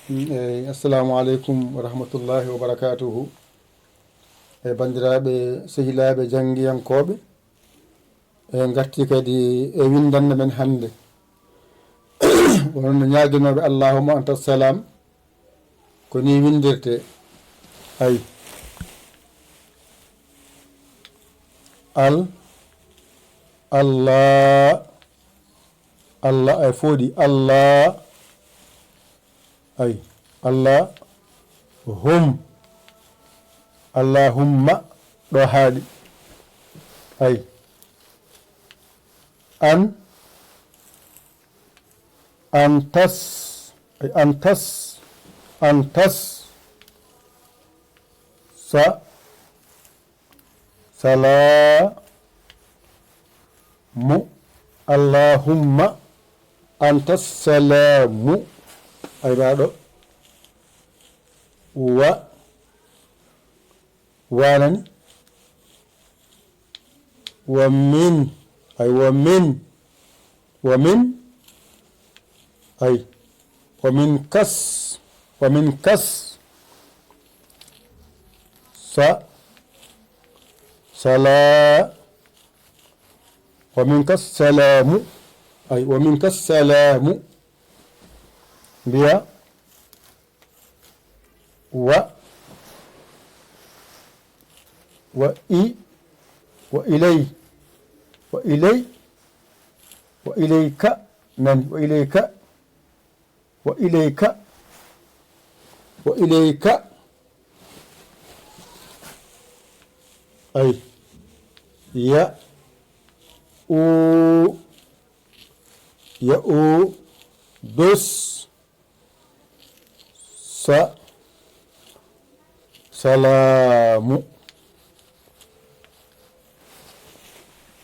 assalamu aleykum wa rahmatullahi wa barakatuhu e bandiraɓe sehilaɓe jangguiyankoɓe e garti kadi e windande men hannde wonno ñaguinoɓe allahuma anta salam ko ni windirte ay Allah ay fooɗi Allah ay Allah Allahumma ɗo haaɗi ay antas ay antas salamu Allahumma antas salamu ay baɗo wanani wa min ay wa min ay wa min kas wa min kas salamu ay wa min kas salamu mbiya wa ilayka nani wa ilayka ay dus salamu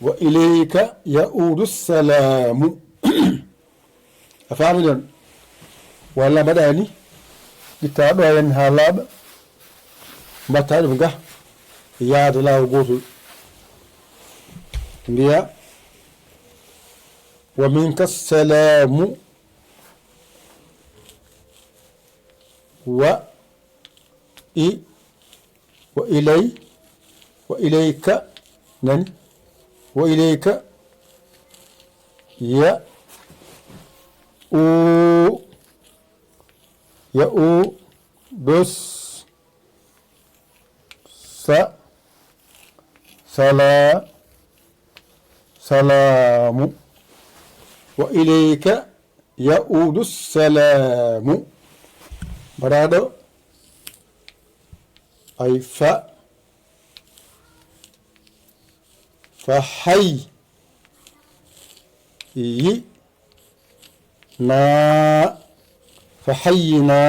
wa ilayka yaudu salamu a faami ɗon walla mbaɗani itta ɗo hen ha laaɓa mbatta ɗum ga yaada laawa gotol mbiya wa minka salamu wa ilayka nani wa ilayka ya'udus salamu wa ilayka ya'udus salamu mbaɗaɗo ay fa hayyina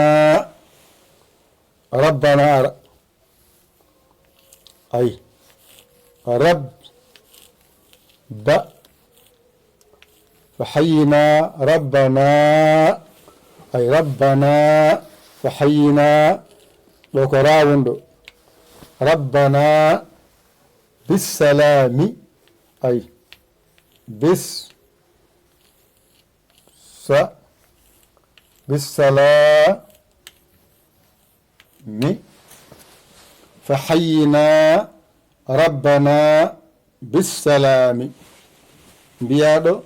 rabbana ay فحينا ربنا أي ربنا فحينا لو كراوندو ربنا بالسلام أي بالسلام فحينا ربنا بالسلام بيادو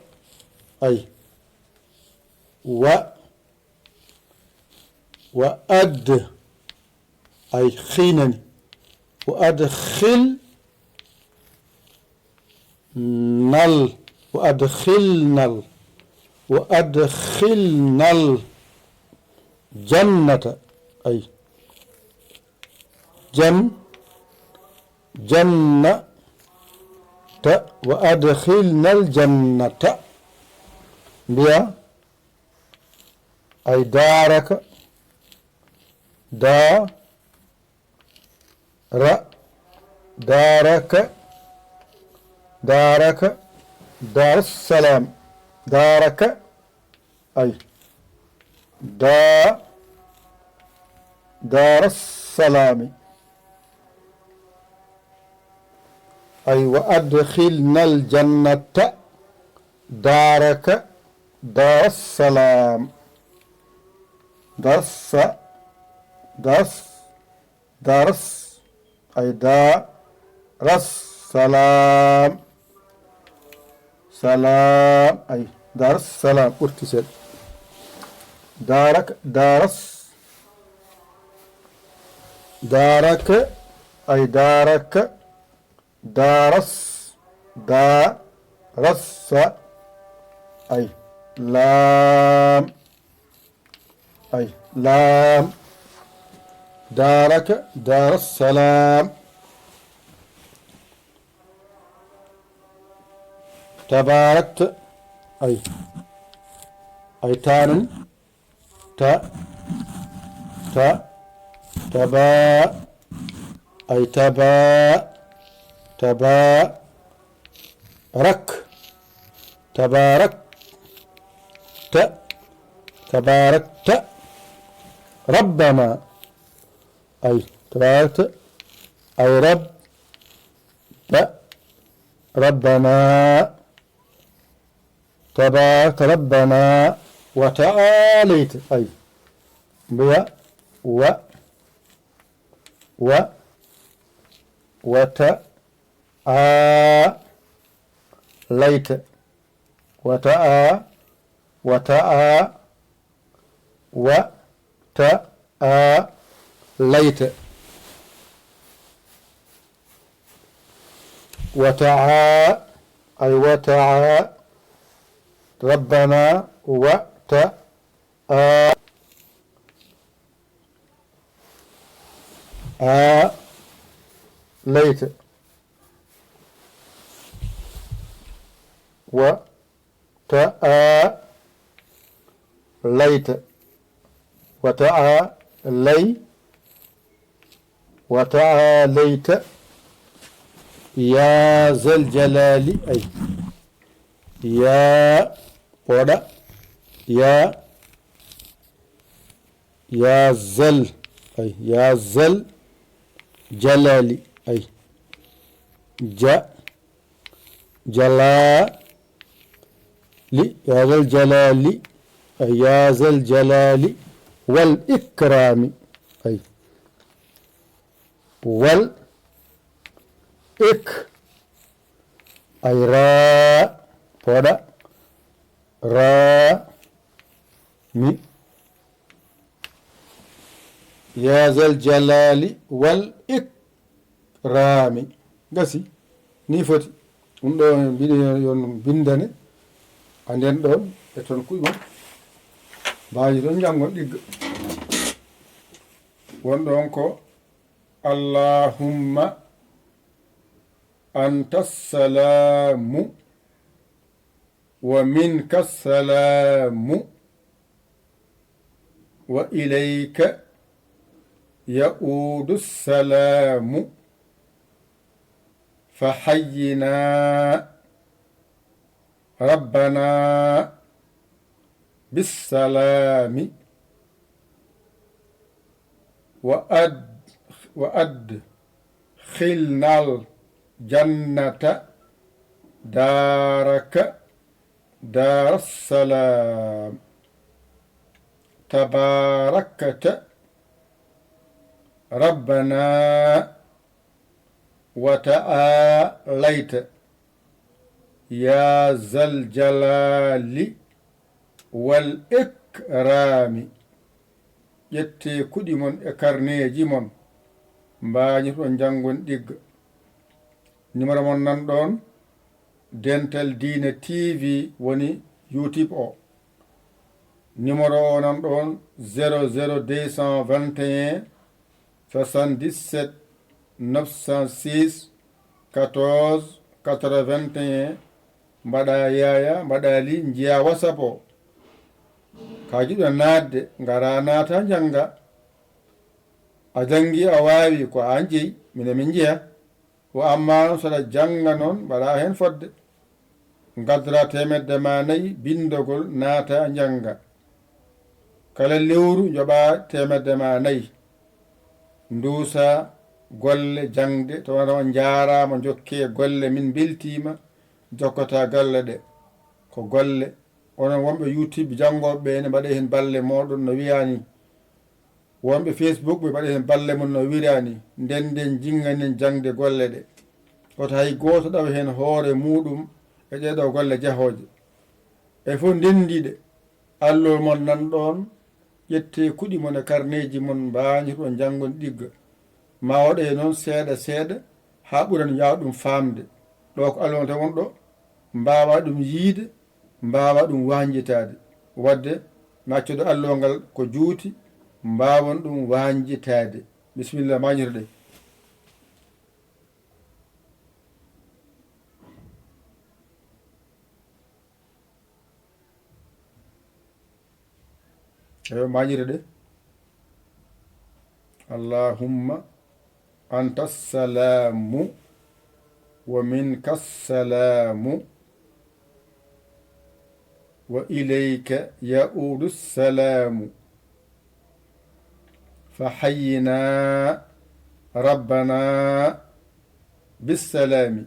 أي وأد أي خينني وأدخل وأدخلنا الجنة أي جنة وأدخلنا الجنة بيا أي دارك دار السلام دارك أي دار السلام أي وأدخلنا الجنة دارك دار السلام درس درس درس أي درس سلام سلام أي درس سلام ارتسل دارك درس دارك أي دارك درس درس أي لام أي لام دارك دار السلام تباركت أي تان تبا أي تبارك تباركت ربنا أي تباركت أي ربنا تبارك ربنا وتعاليت أي وتعاليت وتعاليت أي ربنا ليت ليت وتعاليت يا ذا الجلال أي يا ودا يا زل أي يا زل جلالي أي جلالي يا ذا الجلال أي يا ذا الجلال والإكرام أي أي ودا مي يا ذا الجلال والإكرام غسي ni foti ɗum ɗo mbiɗo yon bindane anden ɗon e toon kuyɓon mbawi ɗon jangon ɗigga wonɗon ko allahumma anta salamu wa minka salamu wa ilayka yaudu salamu فحينا ربنا بالسلام وأدخلنا الجنة دارك دار السلام تباركت ربنا وتعاليت يا ذا الجلال والإكرام ƴette kuɗi mon e karneji mon mbañi ɗon jangon ɗigga numéro mon nan ɗon Dental Dina TV woni YouTube o numéro o nan ɗon 00221 77 906 14 81 mbaɗa yaya mbaɗa li jiya WhatsApp o ka jiɗo nadde ngara nata janga a jangi a wawi ko an jeeyi mine min jeeya o amma noon saɗa janga noon mbaɗa hen fodde gaddora temedde ma 4 bindogol naata janga kala lewru joɓa temedde ma 4 nduusa golle jangde to wona on jarama jokke golle min beltima jokkota galle ɗe ko golle onon wonɓe YouTube jangoɓe ɓe ne mbaɗa hen balle moɗon no wiyani wonɓe Facebook ɓe mbaɗi hen balle mum no wirani nden jinganen jangde golle ɗe koto hay goto ɗawa hen hoore muɗum e ɗeɗo golle jahoje e fof ndendiɗe allol mon nan ɗon ƴette kuɗi mon e carnet mon mbañi ɗon janggon ɗigga ma waɗe noon seeɗa seeɗa ha ɓuran yawɗum famde ɗo ko allol tan won ɗo mbawa ɗum yiide mbawa ɗum wanjitade wadde maccuɗo allol ngal ko juuti mbawon ɗum wanjitade bisimilla mañirɗe eyo mañirɗe allahumma anta salamu wa minka salamu wa ilayka yaudu salamu فحينا ربنا بالسلام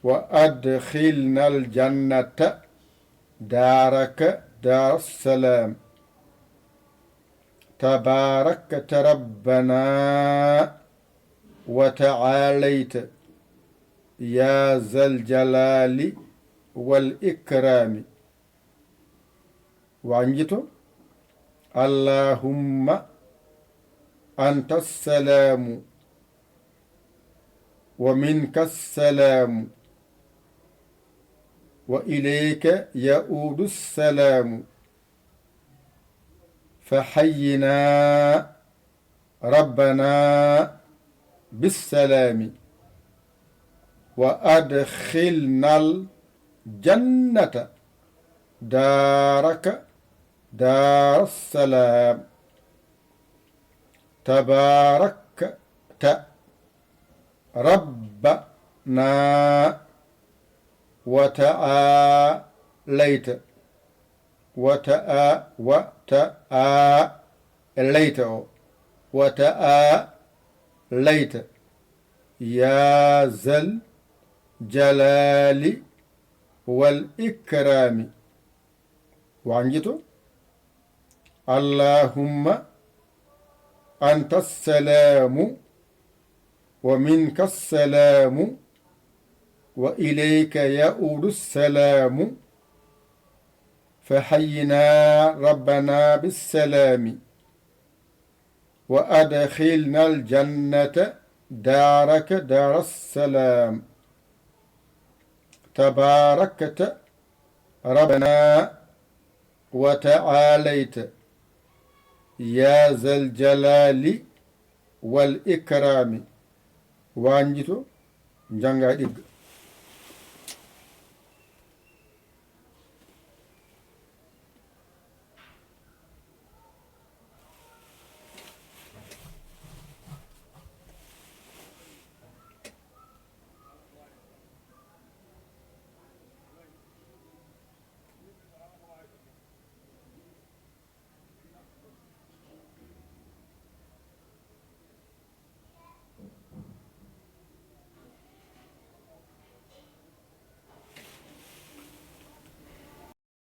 وأدخلنا الجنة دارك دار السلام تباركت ربنا وتعاليت يا ذا الجلال والإكرام وعنجتو اللهم أنت السلام ومنك السلام وإليك يعود السلام فحينا ربنا بالسلام وأدخلنا الجنة دارك دار السلام تباركت ربنا وتعاليت وتعاليت يا ذا الجلال والإكرام وعنجتو اللهم أنت السلام ومنك السلام وإليك يعود السلام فحينا ربنا بالسلام وأدخلنا الجنة دارك دار السلام تباركت ربنا وتعاليت يا ذا الجلال والإكرام وانجتو جانغا ديغ